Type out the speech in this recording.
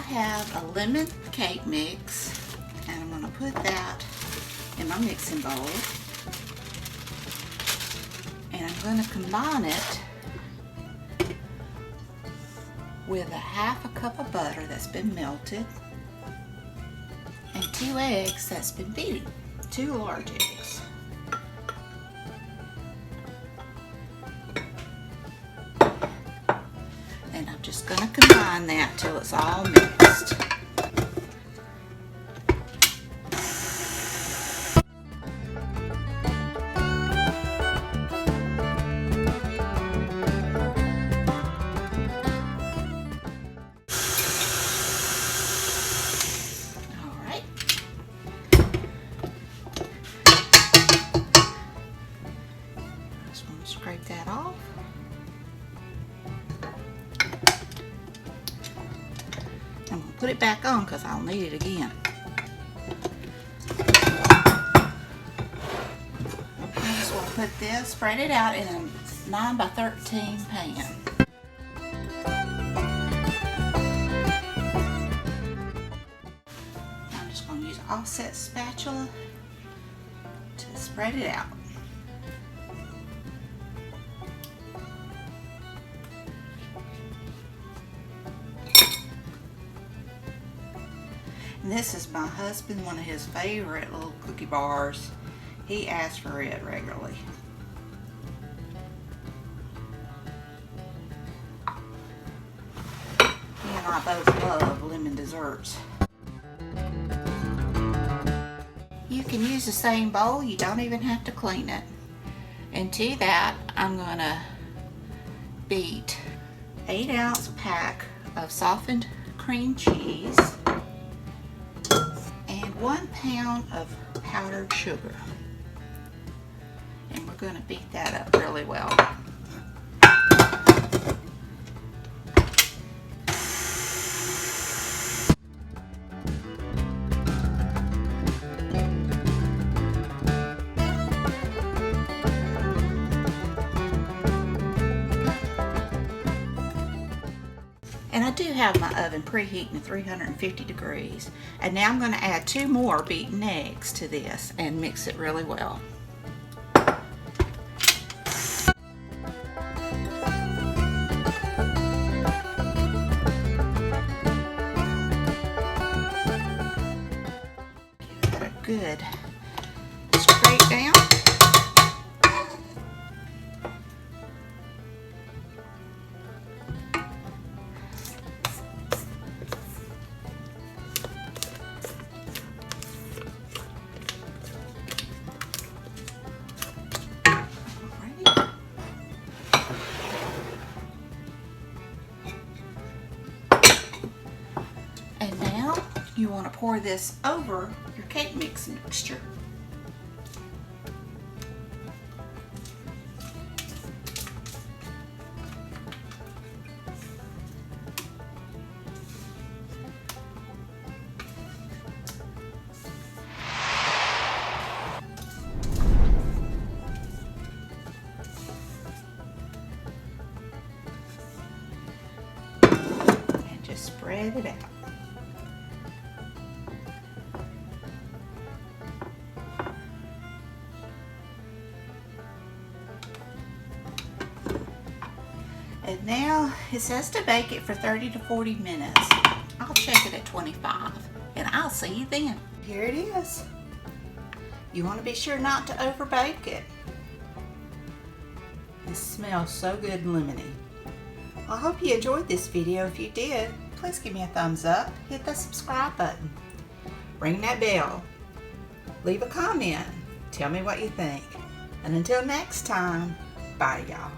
have a lemon cake mix, and I'm going to put that in my mixing bowl. And I'm going to combine it with a half a cup of butter that's been melted and 2 eggs that's been beaten, 2 large eggs. And I'm just going to combine that till it's all mixed. Scrape that off. I'm going to put it back on because I'll need it again. I just want to put this, spread it out in a 9 by 13 pan. I'm just going to use an offset spatula to spread it out. And this is my husband, one of his favorite little cookie bars. He asks for it regularly. He and I both love lemon desserts. You can use the same bowl, you don't even have to clean it. And to that, I'm gonna beat 8-ounce pack of softened cream cheese, 1 pound of powdered sugar, and we're going to beat that up really well. And I do have my oven preheating at 350 degrees. And now I'm going to add 2 more beaten eggs to this and mix it really well. Give that a good scrape down. And now you want to pour this over your cake mix mixture. And just spread it out. And now it says to bake it for 30 to 40 minutes. I'll check it at 25 and I'll see you then. Here it is. You want to be sure not to over bake it. It smells so good and lemony. I hope you enjoyed this video. If you did, please give me a thumbs up. Hit the subscribe button. Ring that bell. Leave a comment. Tell me what you think. And until next time, bye y'all.